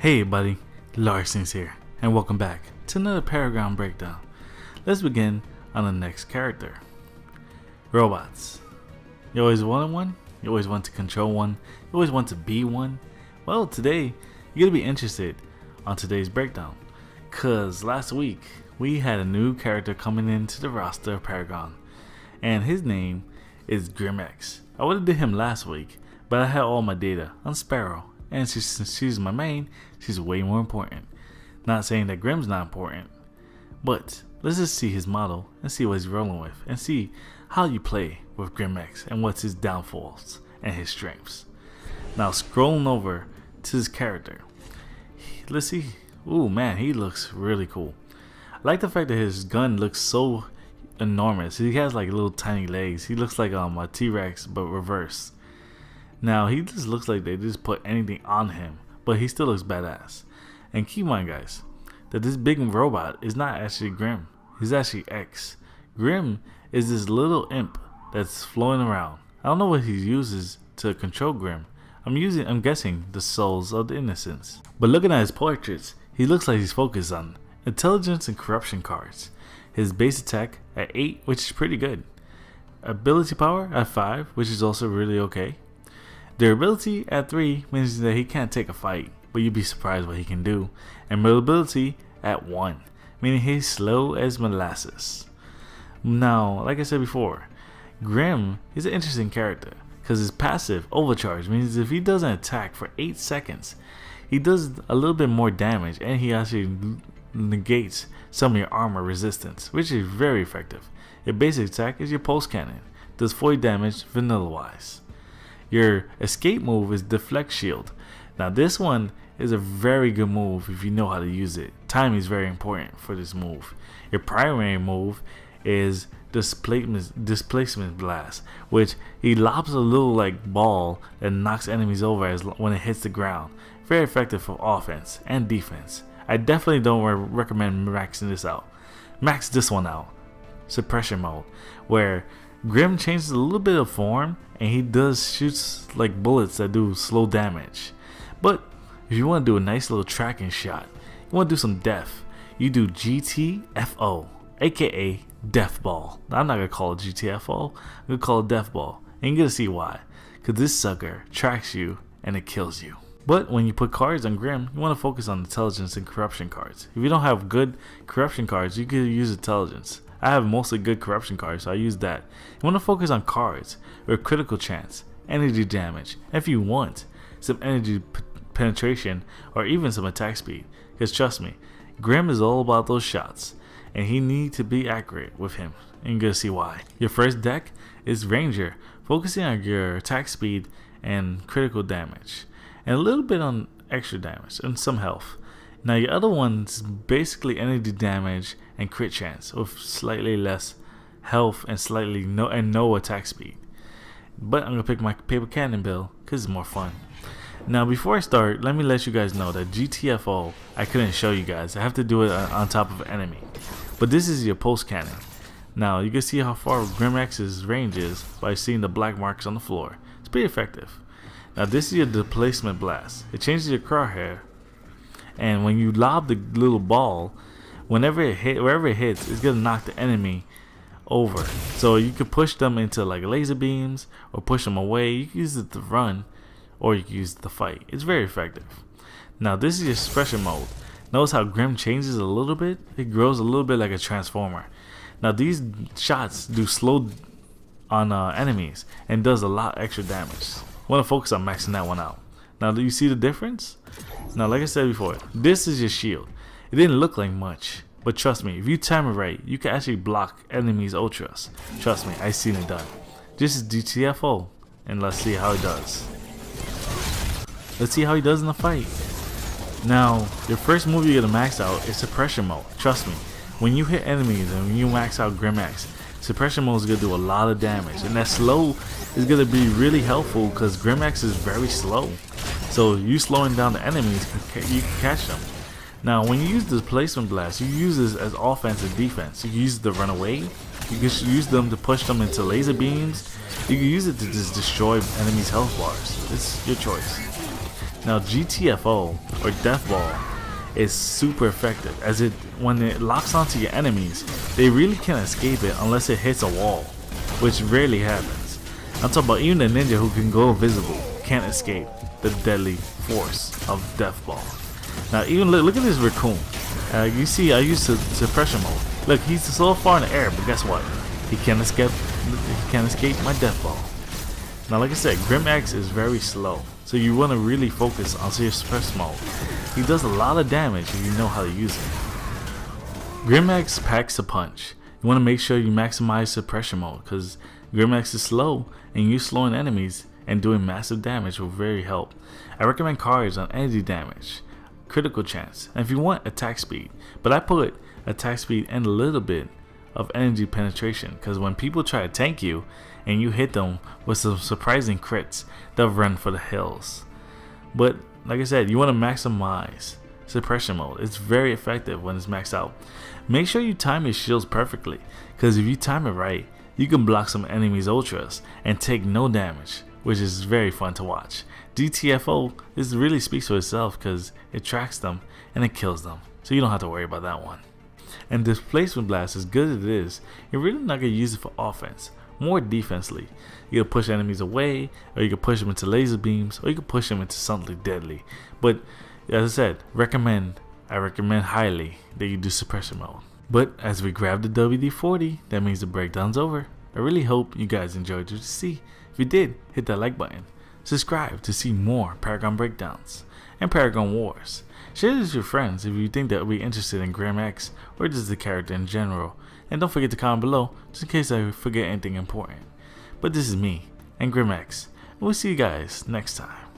Hey buddy, Larcenies here, and welcome back to another Paragon breakdown. Let's begin on the next character. Robots. You always wanted one? You always want to control one? You always want to be one? Well, today, you're going to be interested on today's breakdown. Cause last week, we had a new character coming into the roster of Paragon. And his name is Grim.Exe. I would have did him last week, but I had all my data on Sparrow. And since she's my main, she's way more important. Not saying that Grim's not important, but let's just see his model and see what he's rolling with and see how you play with Grim.Exe and what's his downfalls and his strengths. Now scrolling over to his character, let's see. Ooh man, he looks really cool. I like the fact that his gun looks so enormous. He has like little tiny legs. He looks like a T-Rex but reversed. Now he just looks like they just put anything on him, but he still looks badass. And keep in mind guys, that this big robot is not actually Grim. He's actually X. Grim is this little imp that's floating around. I don't know what he uses to control Grim. I'm guessing the souls of the innocents. But looking at his portraits, he looks like he's focused on intelligence and corruption cards. His base attack at 8, which is pretty good. Ability power at 5, which is also really okay. Durability at 3 means that he can't take a fight, but you'd be surprised what he can do. And mobility at 1, meaning he's slow as molasses. Now, like I said before, Grim is an interesting character because his passive overcharge means if he doesn't attack for 8 seconds, he does a little bit more damage and he actually negates some of your armor resistance, which is very effective. Your basic attack is your pulse cannon, does 40 damage vanilla wise. Your escape move is Deflect Shield. Now this one is a very good move if you know how to use it. Timing is very important for this move. Your primary move is Displacement Blast, which he lobs a little like ball that knocks enemies over when it hits the ground. Very effective for offense and defense. I definitely don't recommend maxing this out. Max this one out. Suppression mode, where Grim changes a little bit of form and he shoots like bullets that do slow damage. But if you want to do a nice little tracking shot, you want to do some death, you do GTFO, aka Death Ball. Now, I'm not going to call it GTFO, I'm going to call it Death Ball. And you're going to see why. Because this sucker tracks you and it kills you. But when you put cards on Grim, you want to focus on intelligence and corruption cards. If you don't have good corruption cards, you can use intelligence. I have mostly good corruption cards, so I use that. You want to focus on cards with critical chance, energy damage, and if you want, some energy penetration or even some attack speed. Because trust me, Grim is all about those shots, and he needs to be accurate with him. And you're going to see why. Your first deck is Ranger, focusing on your attack speed and critical damage, and a little bit on extra damage and some health. Now your other one's basically energy damage and crit chance with slightly less health and no attack speed. But I'm gonna pick my paper cannon build because it's more fun. Now before I start, let me let you guys know that GTFO I couldn't show you guys. I have to do it on top of an enemy. But this is your pulse cannon. Now you can see how far Grim.Exe's range is by seeing the black marks on the floor. It's pretty effective. Now this is your displacement blast. It changes your crosshair. And when you lob the little ball, wherever it hits, it's gonna knock the enemy over. So you can push them into like laser beams or push them away. You can use it to run, or you can use it to fight. It's very effective. Now this is your suppression mode. Notice how Grim changes a little bit. It grows a little bit like a transformer. Now these shots do slow on enemies and does a lot extra damage. Want to focus on maxing that one out. Now do you see the difference? Now like I said before, this is your shield. It didn't look like much, but trust me, if you time it right, you can actually block enemies' ultras. Trust me, I've seen it done. This is GTFO, and let's see how it does. Let's see how he does in the fight. Now, your first move you're gonna max out is suppression mode. Trust me, when you hit enemies and when you max out Grim.Exe, suppression mode is gonna do a lot of damage, and that slow is gonna be really helpful because Grim.Exe is very slow. So you slowing down the enemies, you can catch them. Now when you use the displacement blast, you use this as offense and defense. You can use it to run away. You can use them to push them into laser beams. You can use it to just destroy enemies' health bars. It's your choice. Now GTFO or Death Ball is super effective, as when it locks onto your enemies, they really can't escape it unless it hits a wall, which rarely happens. I'm talking about even a ninja who can go invisible can't escape the deadly force of Death Ball. Now even look at this raccoon. You see I used suppression mode. Look, he's so far in the air, but guess what? He can't escape my Death Ball. Now like I said, Grim.Exe is very slow, so you want to really focus on your suppress mode. He does a lot of damage if you know how to use it. Grim.Exe packs a punch. You want to make sure you maximize suppression mode, because Grim.Exe is slow, and you slowing enemies and doing massive damage will very help. I recommend cards on energy damage, critical chance, and if you want attack speed, but I put attack speed and a little bit of energy penetration, because when people try to tank you and you hit them with some surprising crits, they'll run for the hills. But like I said, you want to maximize suppression mode. It's very effective when it's maxed out. Make sure you time your shields perfectly, because if you time it right, you can block some enemies' ultras and take no damage, which is very fun to watch. GTFO really speaks for itself, because it tracks them and it kills them, so you don't have to worry about that one. And Displacement Blast, as good as it is, you're really not going to use it for offense, more defensively. You can push enemies away, or you can push them into laser beams, or you can push them into something deadly. But as I said, I recommend highly that you do suppression mode. But as we grab the WD-40, that means the breakdown's over. I really hope you guys enjoyed what you see. If you did, hit that like button. Subscribe to see more Paragon breakdowns and Paragon Wars. Share this with your friends if you think that will be interested in Grim.Exe or just the character in general. And don't forget to comment below just in case I forget anything important. But this is me and Grim.Exe, and we'll see you guys next time.